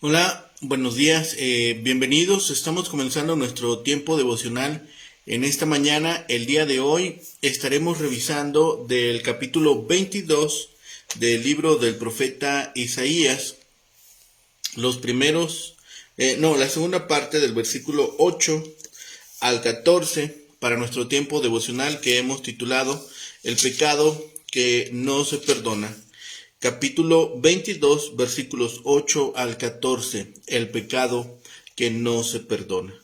Hola, buenos días, bienvenidos. Estamos comenzando nuestro tiempo devocional. En esta mañana, el día de hoy, estaremos revisando del capítulo 22 del libro del profeta Isaías, los primeros, la segunda parte del versículo 8 al 14 para nuestro tiempo devocional que hemos titulado El pecado que no se perdona. Capítulo 22, versículos 8 al 14. El pecado que no se perdona.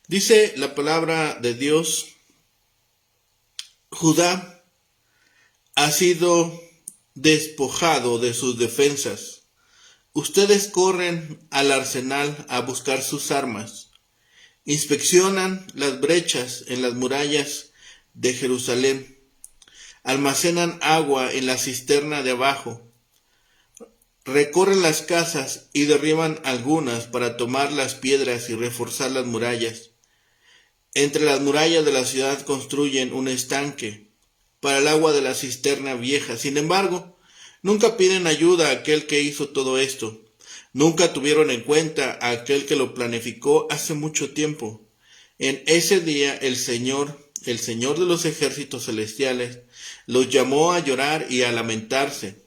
Dice la palabra de Dios: Judá ha sido despojado de sus defensas. Ustedes corren al arsenal a buscar sus armas. Inspeccionan las brechas en las murallas de Jerusalén. Almacenan agua en la cisterna de abajo. Recorren las casas y derriban algunas para tomar las piedras y reforzar las murallas. Entre las murallas de la ciudad construyen un estanque para el agua de la cisterna vieja. Sin embargo, nunca piden ayuda a aquel que hizo todo esto. Nunca tuvieron en cuenta a aquel que lo planificó hace mucho tiempo. En ese día el Señor de los ejércitos celestiales, los llamó a llorar y a lamentarse.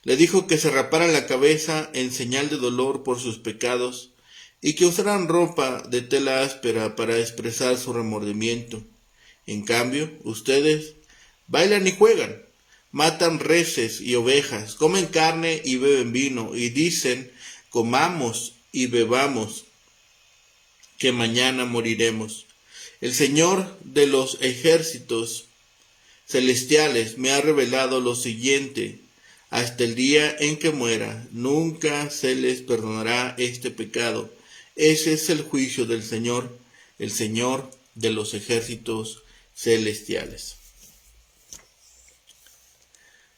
Le dijo que se raparan la cabeza en señal de dolor por sus pecados y que usaran ropa de tela áspera para expresar su remordimiento. En cambio, ustedes bailan y juegan, matan reses y ovejas, comen carne y beben vino y dicen: comamos y bebamos, que mañana moriremos. El Señor de los ejércitos celestiales me ha revelado lo siguiente: hasta el día en que muera, nunca se les perdonará este pecado. Ese es el juicio del Señor, el Señor de los ejércitos celestiales.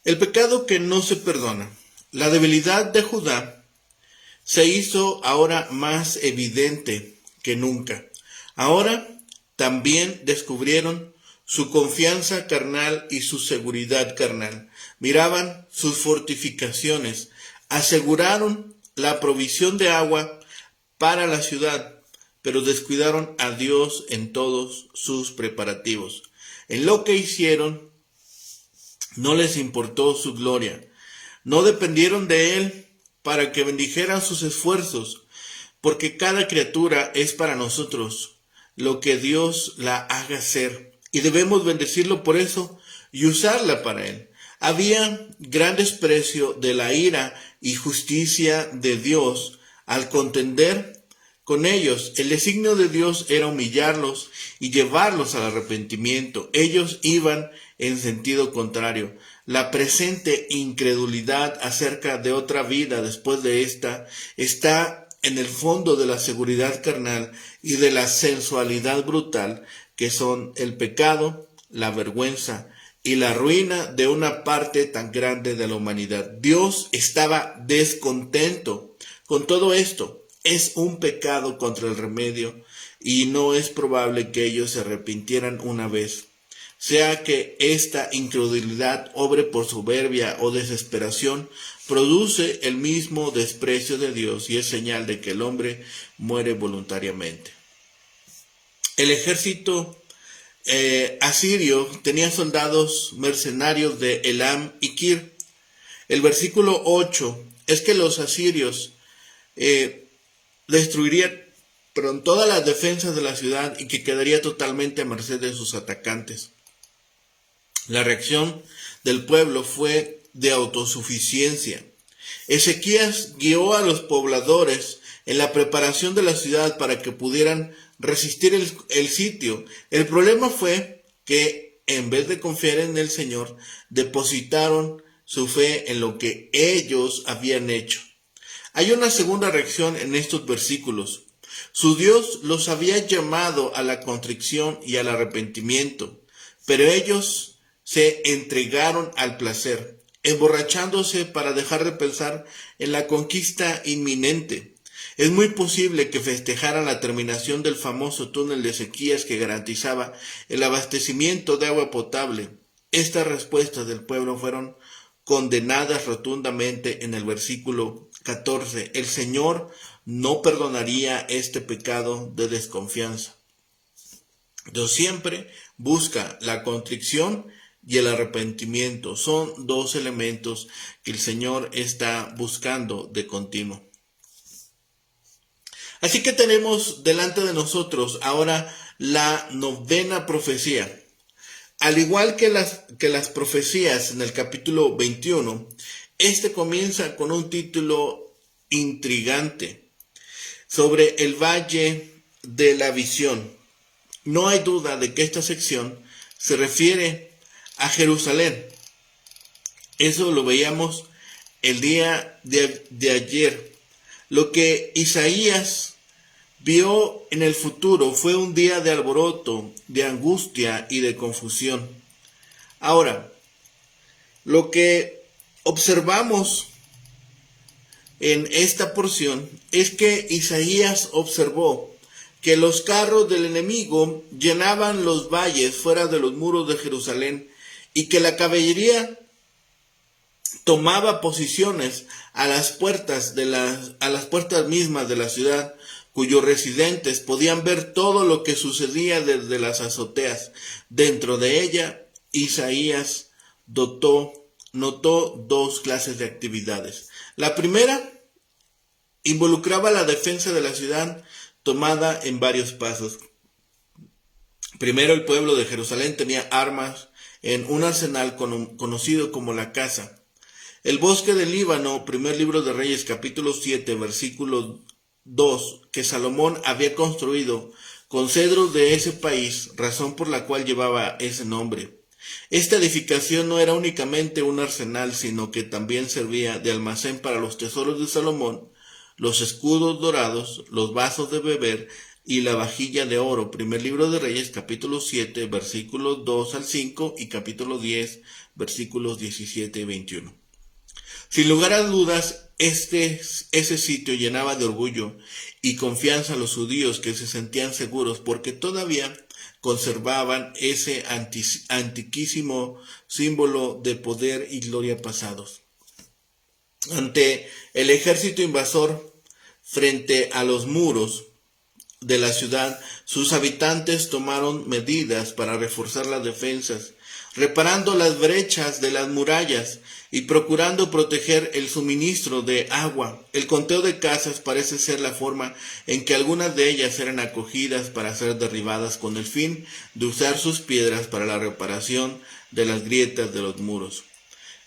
El pecado que no se perdona. La debilidad de Judá se hizo ahora más evidente que nunca. Ahora también descubrieron su confianza carnal y su seguridad carnal. Miraban sus fortificaciones, aseguraron la provisión de agua para la ciudad, pero descuidaron a Dios en todos sus preparativos. En lo que hicieron, no les importó su gloria. No dependieron de Él para que bendijeran sus esfuerzos, porque cada criatura es para nosotros lo que Dios la haga ser, y debemos bendecirlo por eso y usarla para Él. Había gran desprecio de la ira y justicia de Dios al contender con ellos. El designio de Dios era humillarlos y llevarlos al arrepentimiento. Ellos iban en sentido contrario. La presente incredulidad acerca de otra vida después de esta está en el fondo de la seguridad carnal y de la sensualidad brutal, que son el pecado, la vergüenza y la ruina de una parte tan grande de la humanidad. Dios estaba descontento con todo esto. Es un pecado contra el remedio y no es probable que ellos se arrepintieran una vez. Sea que esta incredulidad obre por soberbia o desesperación, produce el mismo desprecio de Dios y es señal de que el hombre muere voluntariamente. El ejército asirio tenía soldados mercenarios de Elam y Kir. El versículo 8 es que los asirios destruirían todas las defensas de la ciudad y que quedaría totalmente a merced de sus atacantes. La reacción del pueblo fue de autosuficiencia. Ezequías guió a los pobladores en la preparación de la ciudad para que pudieran resistir el sitio. El problema fue que en vez de confiar en el Señor, depositaron su fe en lo que ellos habían hecho. Hay una segunda reacción en estos versículos. Su Dios los había llamado a la contrición y al arrepentimiento, pero ellos se entregaron al placer, emborrachándose para dejar de pensar en la conquista inminente. Es muy posible que festejaran la terminación del famoso túnel de Ezequías que garantizaba el abastecimiento de agua potable. Estas respuestas del pueblo fueron condenadas rotundamente en el versículo 14. El Señor no perdonaría este pecado de desconfianza. Dios siempre busca la contrición y el arrepentimiento. Son dos elementos que el Señor está buscando de continuo. Así que tenemos delante de nosotros ahora la novena profecía. Al igual que las profecías en el capítulo 21, este comienza con un título intrigante sobre el valle de la visión. No hay duda de que esta sección se refiere a Jerusalén. Eso lo veíamos el día de ayer. Lo que Isaías vio en el futuro fue un día de alboroto, de angustia y de confusión. Ahora, lo que observamos en esta porción es que Isaías observó que los carros del enemigo llenaban los valles fuera de los muros de Jerusalén y que la caballería tomaba posiciones a las puertas mismas de la ciudad, cuyos residentes podían ver todo lo que sucedía desde las azoteas. Dentro de ella, Isaías notó dos clases de actividades. La primera involucraba la defensa de la ciudad tomada en varios pasos. Primero, el pueblo de Jerusalén tenía armas en un arsenal conocido como la caza. El bosque del Líbano, primer libro de Reyes, capítulo 7, versículo 2, que Salomón había construido con cedros de ese país, razón por la cual llevaba ese nombre. Esta edificación no era únicamente un arsenal, sino que también servía de almacén para los tesoros de Salomón, los escudos dorados, los vasos de beber y la vajilla de oro. Primer libro de Reyes, capítulo 7, versículos 2 al 5 y capítulo 10, versículos 17 y 21. Sin lugar a dudas, ese sitio llenaba de orgullo y confianza a los judíos, que se sentían seguros porque todavía conservaban ese antiquísimo símbolo de poder y gloria pasados. Ante el ejército invasor, frente a los muros de la ciudad, sus habitantes tomaron medidas para reforzar las defensas, reparando las brechas de las murallas y procurando proteger el suministro de agua. El conteo de casas parece ser la forma en que algunas de ellas eran acogidas para ser derribadas, con el fin de usar sus piedras para la reparación de las grietas de los muros.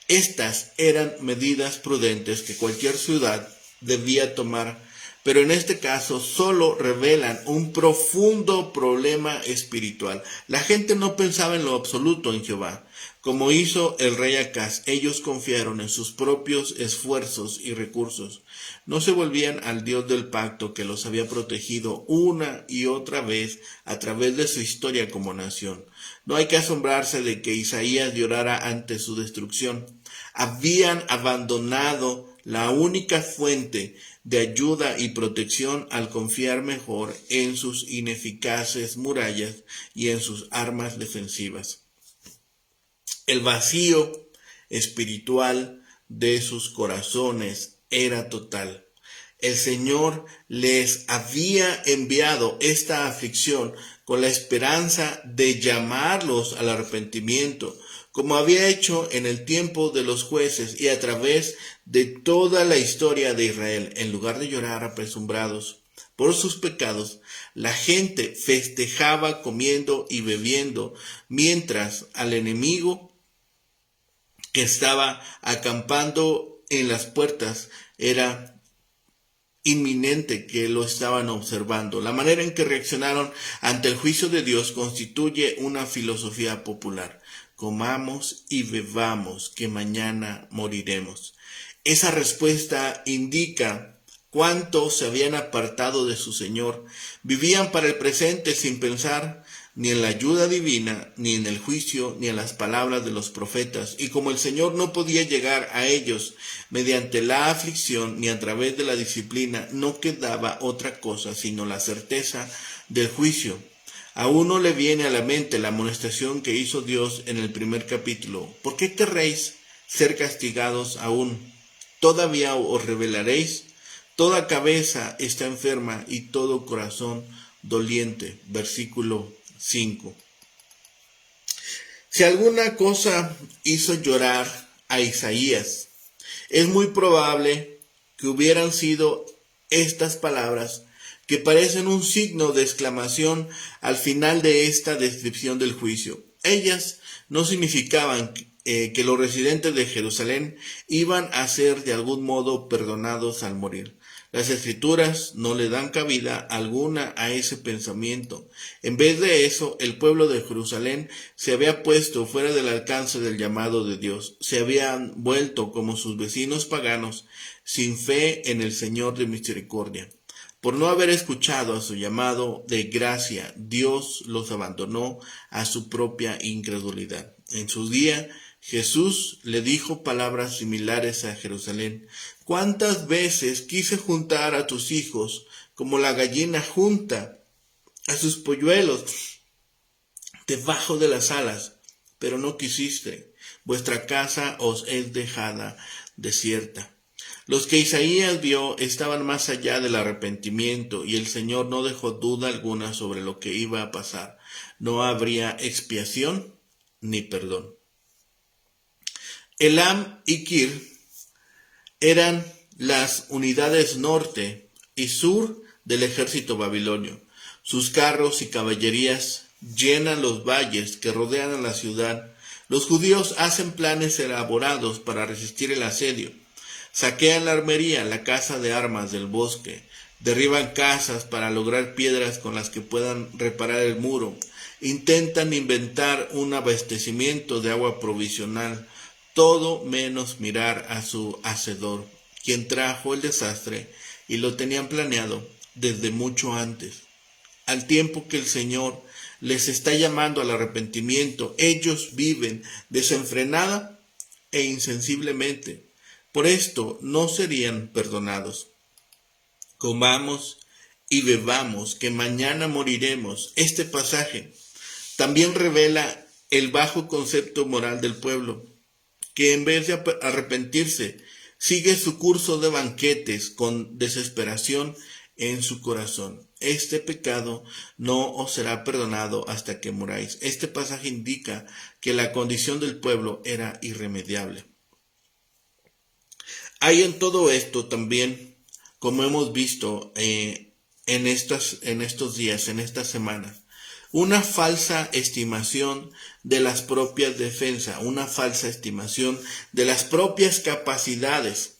Estas eran medidas prudentes que cualquier ciudad debía tomar, pero en este caso solo revelan un profundo problema espiritual. La gente no pensaba en lo absoluto en Jehová, como hizo el rey Acaz. Ellos confiaron en sus propios esfuerzos y recursos. No se volvían al Dios del pacto que los había protegido una y otra vez a través de su historia como nación. No hay que asombrarse de que Isaías llorara ante su destrucción. Habían abandonado la única fuente de ayuda y protección al confiar mejor en sus ineficaces murallas y en sus armas defensivas. El vacío espiritual de sus corazones era total. El Señor les había enviado esta aflicción con la esperanza de llamarlos al arrepentimiento, como había hecho en el tiempo de los jueces y a través de toda la historia de Israel. En lugar de llorar apresumbrados por sus pecados, la gente festejaba comiendo y bebiendo, mientras al enemigo que estaba acampando en las puertas era inminente que lo estaban observando. La manera en que reaccionaron ante el juicio de Dios constituye una filosofía popular. Comamos y bebamos, que mañana moriremos. Esa respuesta indica cuánto se habían apartado de su Señor. Vivían para el presente sin pensar ni en la ayuda divina, ni en el juicio, ni en las palabras de los profetas. Y como el Señor no podía llegar a ellos mediante la aflicción ni a través de la disciplina, no quedaba otra cosa sino la certeza del juicio. A uno le viene a la mente la amonestación que hizo Dios en el primer capítulo. ¿Por qué querréis ser castigados aún. Todavía os rebelaréis. Toda cabeza está enferma y todo corazón doliente. Versículo 5. Si alguna cosa hizo llorar a Isaías, es muy probable que hubieran sido estas palabras que parecen un signo de exclamación al final de esta descripción del juicio. Ellas no significaban que los residentes de Jerusalén iban a ser de algún modo perdonados al morir. Las escrituras no le dan cabida alguna a ese pensamiento. En vez de eso, el pueblo de Jerusalén se había puesto fuera del alcance del llamado de Dios. Se habían vuelto como sus vecinos paganos, sin fe en el Señor de misericordia. Por no haber escuchado a su llamado de gracia, Dios los abandonó a su propia incredulidad. En su día, Jesús le dijo palabras similares a Jerusalén. ¿Cuántas veces quise juntar a tus hijos como la gallina junta a sus polluelos debajo de las alas? Pero no quisiste. Vuestra casa os es dejada desierta. Los que Isaías vio estaban más allá del arrepentimiento, y el Señor no dejó duda alguna sobre lo que iba a pasar. No habría expiación ni perdón. Elam y Kir eran las unidades norte y sur del ejército babilonio. Sus carros y caballerías llenan los valles que rodean a la ciudad. Los judíos hacen planes elaborados para resistir el asedio. Saquean la armería, la casa de armas del bosque. Derriban casas para lograr piedras con las que puedan reparar el muro. Intentan inventar un abastecimiento de agua provisional. Todo menos mirar a su hacedor, quien trajo el desastre, y lo tenían planeado desde mucho antes. Al tiempo que el Señor les está llamando al arrepentimiento, ellos viven desenfrenada e insensiblemente. Por esto no serían perdonados. Comamos y bebamos, que mañana moriremos. Este pasaje también revela el bajo concepto moral del pueblo, que en vez de arrepentirse, sigue su curso de banquetes con desesperación en su corazón. Este pecado no os será perdonado hasta que muráis. Este pasaje indica que la condición del pueblo era irremediable. Hay en todo esto también, como hemos visto en estos días, en esta semana, una falsa estimación de las propias defensas, una falsa estimación de las propias capacidades.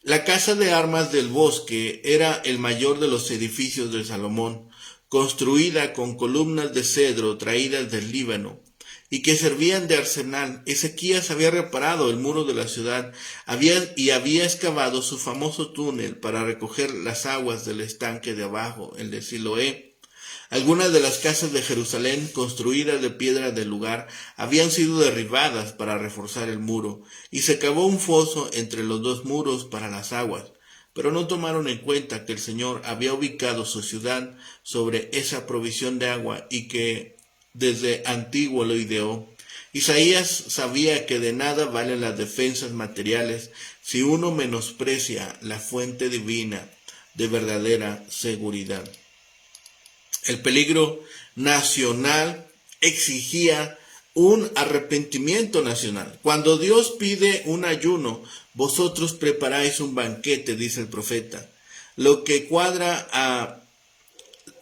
La casa de armas del bosque era el mayor de los edificios de Salomón, construida con columnas de cedro traídas del Líbano, y que servían de arsenal. Ezequías había reparado el muro de la ciudad había excavado su famoso túnel para recoger las aguas del estanque de abajo, el de Siloé. Algunas de las casas de Jerusalén, construidas de piedra del lugar, habían sido derribadas para reforzar el muro, y se cavó un foso entre los dos muros para las aguas. Pero no tomaron en cuenta que el Señor había ubicado su ciudad sobre esa provisión de agua y que desde antiguo lo ideó. Isaías sabía que de nada valen las defensas materiales si uno menosprecia la fuente divina de verdadera seguridad. El peligro nacional exigía un arrepentimiento nacional. Cuando Dios pide un ayuno, vosotros preparáis un banquete, dice el profeta. Lo que cuadra a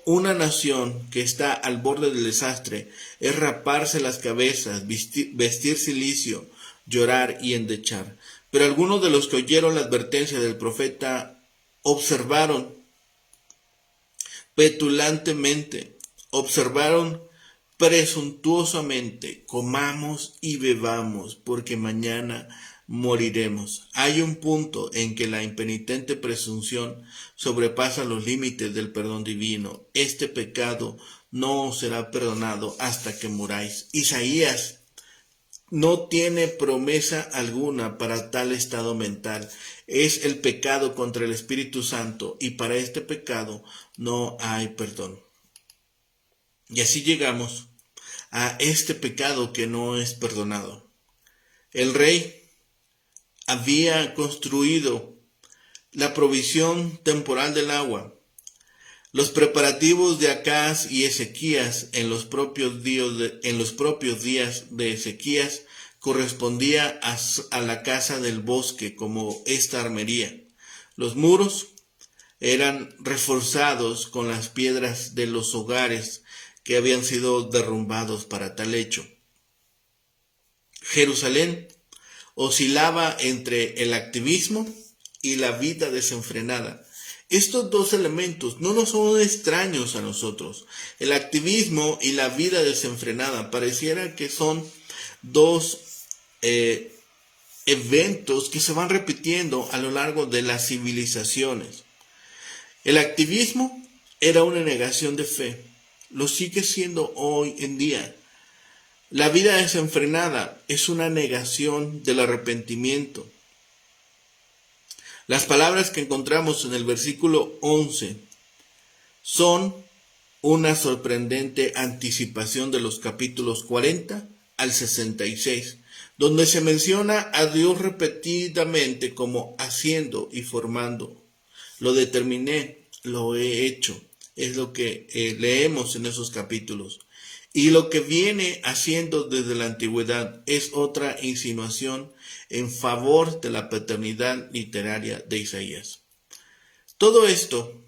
una nación que está al borde del desastre es raparse las cabezas, vestir cilicio, llorar y endechar. Pero algunos de los que oyeron la advertencia del profeta observaron petulantemente, observaron presuntuosamente: comamos y bebamos, porque mañana moriremos. Hay un punto en que la impenitente presunción sobrepasa los límites del perdón divino. Este pecado no os será perdonado hasta que muráis. Isaías no tiene promesa alguna para tal estado mental. Es el pecado contra el Espíritu Santo, y para este pecado no hay perdón. Y así llegamos a este pecado que no es perdonado. El rey había construido la provisión temporal del agua. Los preparativos de Acaz y Ezequías en los propios días de Ezequías correspondía a la casa del bosque como esta armería. Los muros eran reforzados con las piedras de los hogares que habían sido derrumbados para tal hecho. Jerusalén oscilaba entre el activismo y la vida desenfrenada. Estos dos elementos no nos son extraños a nosotros. El activismo y la vida desenfrenada pareciera que son dos eventos que se van repitiendo a lo largo de las civilizaciones. El activismo era una negación de fe, lo sigue siendo hoy en día. La vida desenfrenada es una negación del arrepentimiento. Las palabras que encontramos en el versículo 11 son una sorprendente anticipación de los capítulos 40 al 66, donde se menciona a Dios repetidamente como haciendo y formando. Lo determiné, lo he hecho, es lo que leemos en esos capítulos. Y lo que viene haciendo desde la antigüedad es otra insinuación en favor de la paternidad literaria de Isaías. Todo esto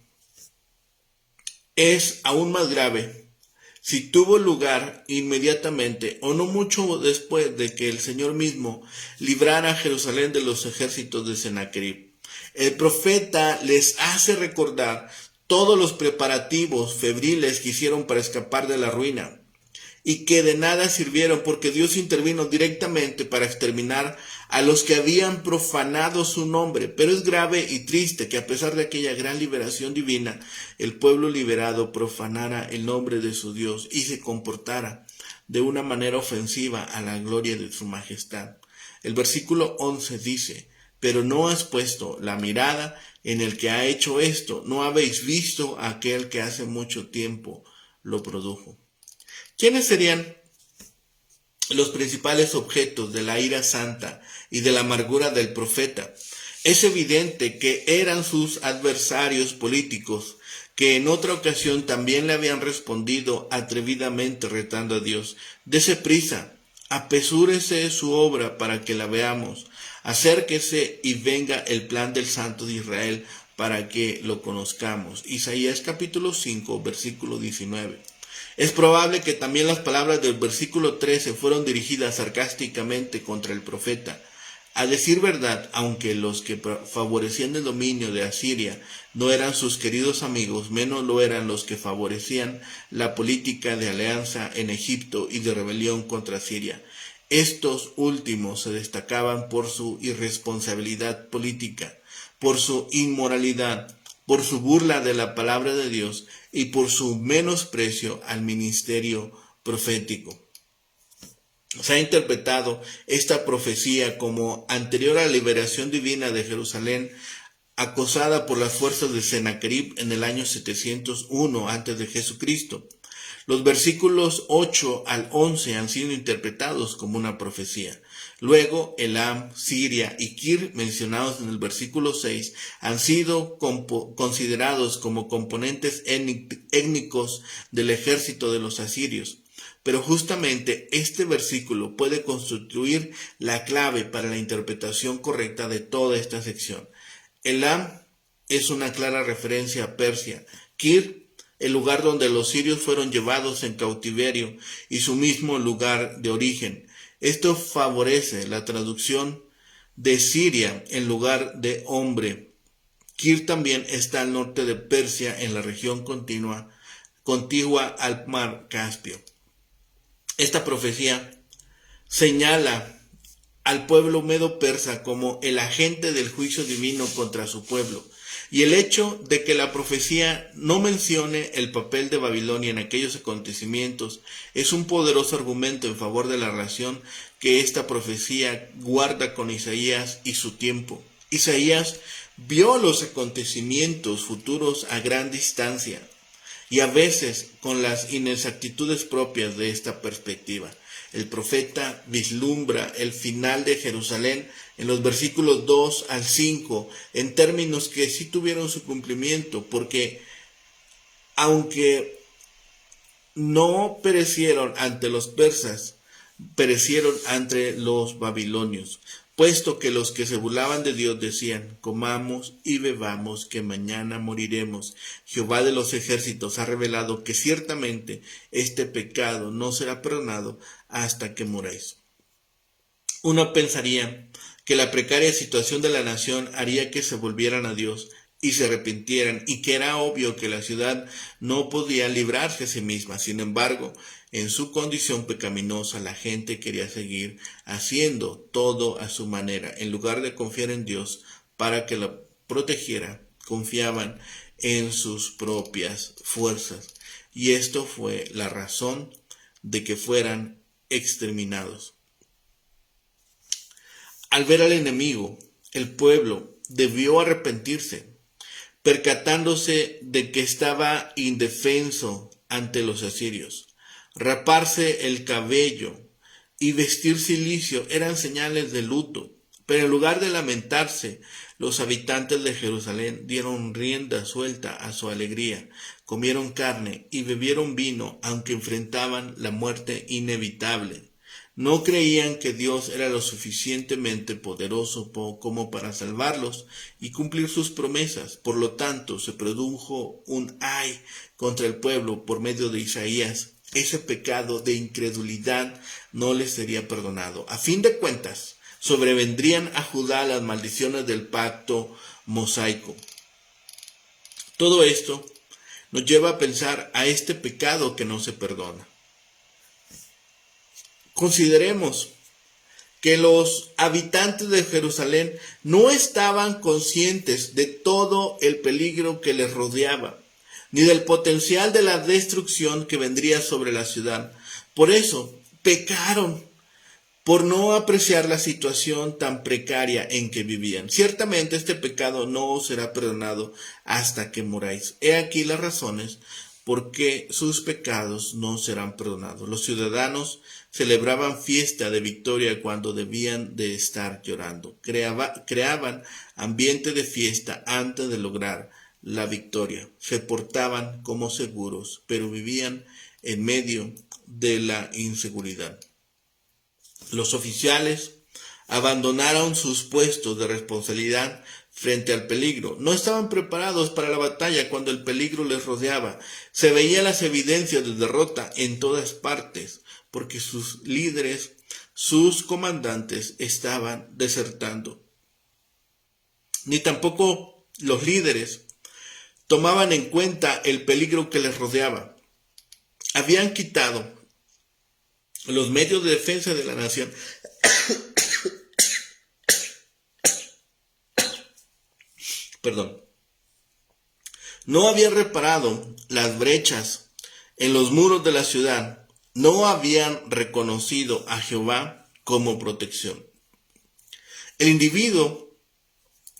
es aún más grave si tuvo lugar inmediatamente o no mucho después de que el Señor mismo librara a Jerusalén de los ejércitos de Sennacherib. El profeta les hace recordar todos los preparativos febriles que hicieron para escapar de la ruina y que de nada sirvieron porque Dios intervino directamente para exterminar a los que habían profanado su nombre. Pero es grave y triste que a pesar de aquella gran liberación divina, el pueblo liberado profanara el nombre de su Dios y se comportara de una manera ofensiva a la gloria de su majestad. El versículo 11 dice: pero no has puesto la mirada en el que ha hecho esto, no habéis visto a aquel que hace mucho tiempo lo produjo. ¿Quiénes serían los principales objetos de la ira santa y de la amargura del profeta? Es evidente que eran sus adversarios políticos, que en otra ocasión también le habían respondido atrevidamente retando a Dios: dese prisa, apresúrese su obra para que la veamos, acérquese y venga el plan del Santo de Israel para que lo conozcamos. Isaías capítulo 5, versículo 19. Es probable que también las palabras del versículo 13 fueron dirigidas sarcásticamente contra el profeta. A decir verdad, aunque los que favorecían el dominio de Asiria no eran sus queridos amigos, menos lo eran los que favorecían la política de alianza en Egipto y de rebelión contra Siria. Estos últimos se destacaban por su irresponsabilidad política, por su inmoralidad, por su burla de la palabra de Dios y por su menosprecio al ministerio profético. Se ha interpretado esta profecía como anterior a la liberación divina de Jerusalén, acosada por las fuerzas de Sennacherib en el año 701 a.C. Los versículos 8 al 11 han sido interpretados como una profecía. Luego, Elam, Siria y Kir, mencionados en el versículo 6, han sido considerados como componentes étnicos del ejército de los asirios. Pero justamente este versículo puede constituir la clave para la interpretación correcta de toda esta sección. Elam es una clara referencia a Persia. Kir, el lugar donde los sirios fueron llevados en cautiverio y su mismo lugar de origen. Esto favorece la traducción de Siria en lugar de hombre. Kir también está al norte de Persia, en la región contigua al mar Caspio. Esta profecía señala al pueblo medo-persa como el agente del juicio divino contra su pueblo. Y el hecho de que la profecía no mencione el papel de Babilonia en aquellos acontecimientos es un poderoso argumento en favor de la relación que esta profecía guarda con Isaías y su tiempo. Isaías vio los acontecimientos futuros a gran distancia y a veces con las inexactitudes propias de esta perspectiva. El profeta vislumbra el final de Jerusalén en los versículos 2 al 5, en términos que sí tuvieron su cumplimiento, porque aunque no perecieron ante los persas, perecieron ante los babilonios, puesto que los que se burlaban de Dios decían: comamos y bebamos, que mañana moriremos. Jehová de los ejércitos ha revelado que ciertamente este pecado no será perdonado hasta que muráis. Uno pensaría que la precaria situación de la nación haría que se volvieran a Dios y se arrepintieran, y que era obvio que la ciudad no podía librarse a sí misma. Sin embargo, en su condición pecaminosa, la gente quería seguir haciendo todo a su manera. En lugar de confiar en Dios para que la protegiera, confiaban en sus propias fuerzas. Y esto fue la razón de que fueran exterminados. Al ver al enemigo, el pueblo debió arrepentirse, percatándose de que estaba indefenso ante los asirios. Raparse el cabello y vestir cilicio eran señales de luto, pero en lugar de lamentarse, los habitantes de Jerusalén dieron rienda suelta a su alegría, comieron carne y bebieron vino, aunque enfrentaban la muerte inevitable. No creían que Dios era lo suficientemente poderoso como para salvarlos y cumplir sus promesas. Por lo tanto, se produjo un ay contra el pueblo por medio de Isaías. Ese pecado de incredulidad no les sería perdonado. A fin de cuentas, sobrevendrían a Judá las maldiciones del pacto mosaico. Todo esto nos lleva a pensar a este pecado que no se perdona. Consideremos que los habitantes de Jerusalén no estaban conscientes de todo el peligro que les rodeaba, ni del potencial de la destrucción que vendría sobre la ciudad. Por eso pecaron, por no apreciar la situación tan precaria en que vivían. Ciertamente este pecado no os será perdonado hasta que muráis. He aquí las razones por qué sus pecados no serán perdonados. Los ciudadanos celebraban fiesta de victoria cuando debían de estar llorando. Creaban ambiente de fiesta antes de lograr la victoria. Se portaban como seguros, pero vivían en medio de la inseguridad. Los oficiales abandonaron sus puestos de responsabilidad frente al peligro. No estaban preparados para la batalla cuando el peligro les rodeaba. Se veían las evidencias de derrota en todas partes, porque sus líderes, sus comandantes estaban desertando. Ni tampoco los líderes tomaban en cuenta el peligro que les rodeaba. Habían quitado los medios de defensa de la nación. No habían reparado las brechas en los muros de la ciudad. No habían reconocido a Jehová como protección. El individuo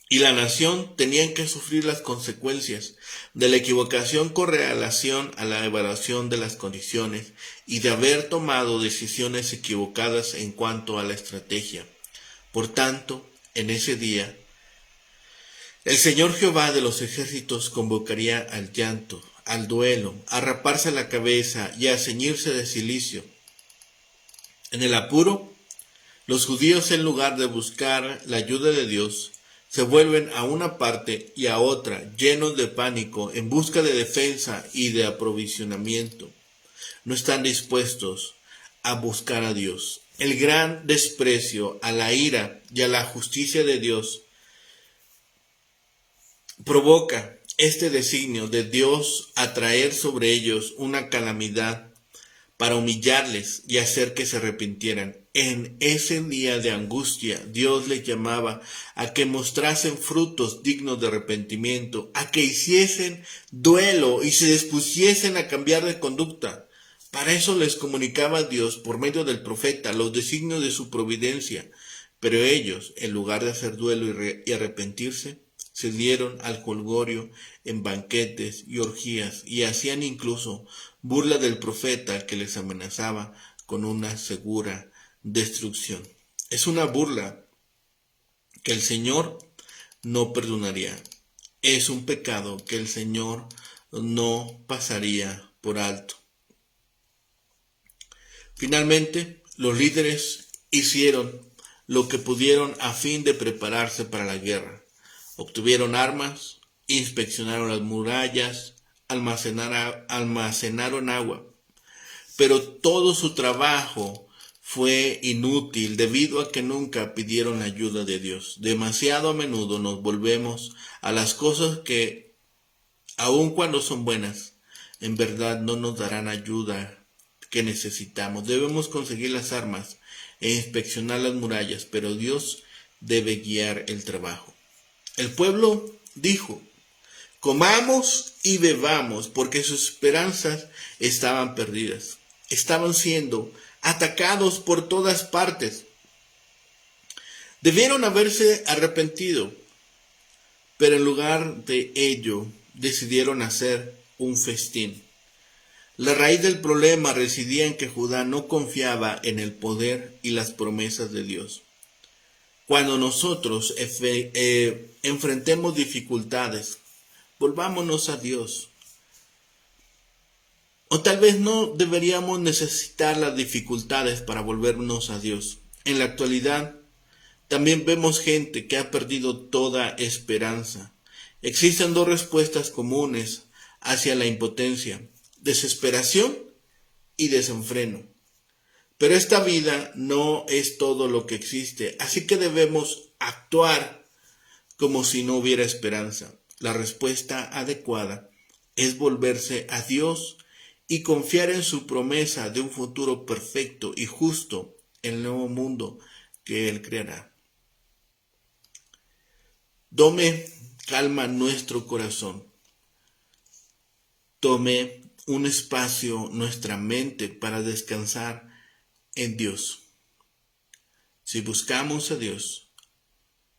y la nación tenían que sufrir las consecuencias de la equivocación con relación a la evaluación de las condiciones y de haber tomado decisiones equivocadas en cuanto a la estrategia. Por tanto, en ese día, el Señor Jehová de los ejércitos convocaría al llanto, al duelo, a raparse la cabeza y a ceñirse de cilicio. En el apuro, los judíos, en lugar de buscar la ayuda de Dios, se vuelven a una parte y a otra, llenos de pánico, en busca de defensa y de aprovisionamiento. No están dispuestos a buscar a Dios. El gran desprecio a la ira y a la justicia de Dios provoca este designio de Dios a traer sobre ellos una calamidad para humillarles y hacer que se arrepintieran. En ese día de angustia, Dios les llamaba a que mostrasen frutos dignos de arrepentimiento, a que hiciesen duelo y se dispusiesen a cambiar de conducta. Para eso les comunicaba Dios por medio del profeta los designios de su providencia, pero ellos, en lugar de hacer duelo y arrepentirse, se dieron al jolgorio en banquetes y orgías y hacían incluso burla del profeta que les amenazaba con una segura destrucción. Es una burla que el Señor no perdonaría. Es un pecado que el Señor no pasaría por alto. Finalmente, los líderes hicieron lo que pudieron a fin de prepararse para la guerra. Obtuvieron armas, inspeccionaron las murallas, almacenaron agua. Pero todo su trabajo fue inútil debido a que nunca pidieron ayuda de Dios. Demasiado a menudo nos volvemos a las cosas que, aun cuando son buenas, en verdad no nos darán ayuda que necesitamos. Debemos conseguir las armas e inspeccionar las murallas, pero Dios debe guiar el trabajo. El pueblo dijo: comamos y bebamos, porque sus esperanzas estaban perdidas. Estaban siendo atacados por todas partes. Debieron haberse arrepentido, pero en lugar de ello decidieron hacer un festín. La raíz del problema residía en que Judá no confiaba en el poder y las promesas de Dios. Cuando nosotros enfrentemos dificultades, volvámonos a Dios. O tal vez no deberíamos necesitar las dificultades para volvernos a Dios. En la actualidad, también vemos gente que ha perdido toda esperanza. Existen dos respuestas comunes hacia la impotencia: desesperación y desenfreno. Pero esta vida no es todo lo que existe, así que debemos actuar como si no hubiera esperanza. La respuesta adecuada es volverse a Dios y confiar en su promesa de un futuro perfecto y justo en el nuevo mundo que Él creará. Tome calma nuestro corazón. Tome un espacio nuestra mente para descansar en Dios. Si buscamos a Dios,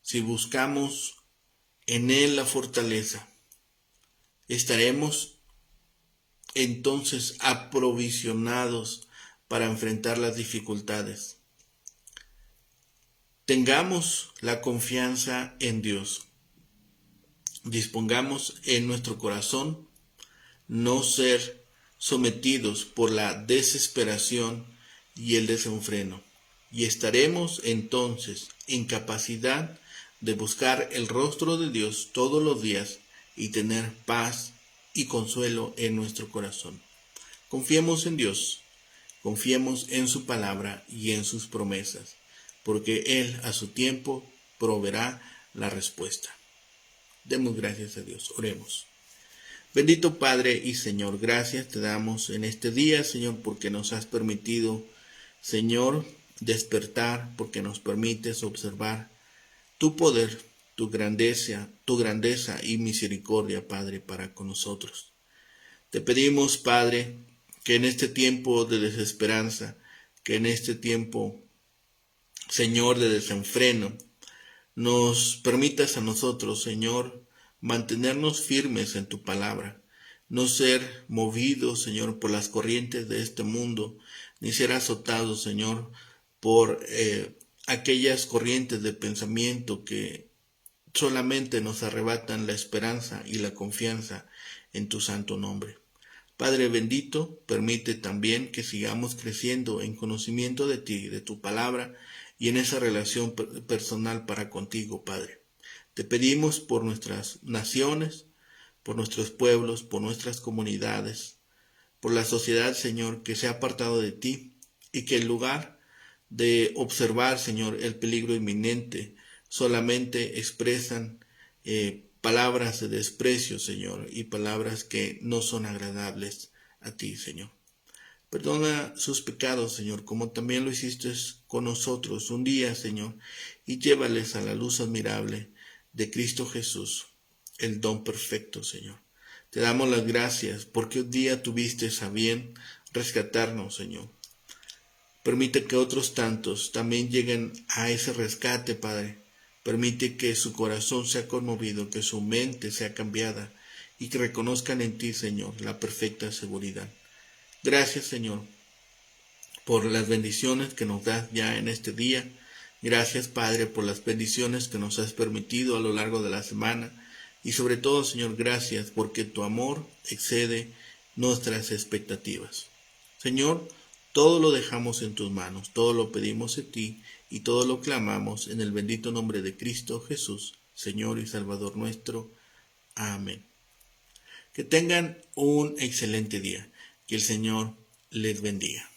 si buscamos en Él la fortaleza, estaremos entonces aprovisionados para enfrentar las dificultades. Tengamos la confianza en Dios. Dispongamos en nuestro corazón no ser sometidos por la desesperación y el desenfreno, y estaremos entonces en capacidad de buscar el rostro de Dios todos los días y tener paz y consuelo en nuestro corazón. Confiemos en Dios, confiemos en su palabra y en sus promesas, porque Él a su tiempo proveerá la respuesta. Demos gracias a Dios, oremos. Bendito Padre y Señor, gracias te damos en este día, Señor, porque nos has permitido, Señor, despertar, porque nos permites observar tu poder, tu grandeza y misericordia, Padre, para con nosotros. Te pedimos, Padre, que en este tiempo de desesperanza, que en este tiempo, Señor, de desenfreno, nos permitas a nosotros, Señor, mantenernos firmes en tu palabra, no ser movidos, Señor, por las corrientes de este mundo, ni ser azotados, Señor, por aquellas corrientes de pensamiento que solamente nos arrebatan la esperanza y la confianza en tu santo nombre. Padre bendito, permite también que sigamos creciendo en conocimiento de ti, de tu palabra y en esa relación personal para contigo, Padre. Te pedimos por nuestras naciones, por nuestros pueblos, por nuestras comunidades, por la sociedad, Señor, que se ha apartado de ti y que en lugar de observar, Señor, el peligro inminente, solamente expresan palabras de desprecio, Señor, y palabras que no son agradables a ti, Señor. Perdona sus pecados, Señor, como también lo hiciste con nosotros un día, Señor, y llévales a la luz admirable de Cristo Jesús, el don perfecto, Señor. Te damos las gracias porque un día tuviste a bien rescatarnos, Señor. Permite que otros tantos también lleguen a ese rescate, Padre. Permite que su corazón sea conmovido, que su mente sea cambiada y que reconozcan en ti, Señor, la perfecta seguridad. Gracias, Señor, por las bendiciones que nos das ya en este día. Gracias, Padre, por las bendiciones que nos has permitido a lo largo de la semana. Y sobre todo, Señor, gracias porque tu amor excede nuestras expectativas. Señor, todo lo dejamos en tus manos, todo lo pedimos en ti y todo lo clamamos en el bendito nombre de Cristo Jesús, Señor y Salvador nuestro. Amén. Que tengan un excelente día. Que el Señor les bendiga.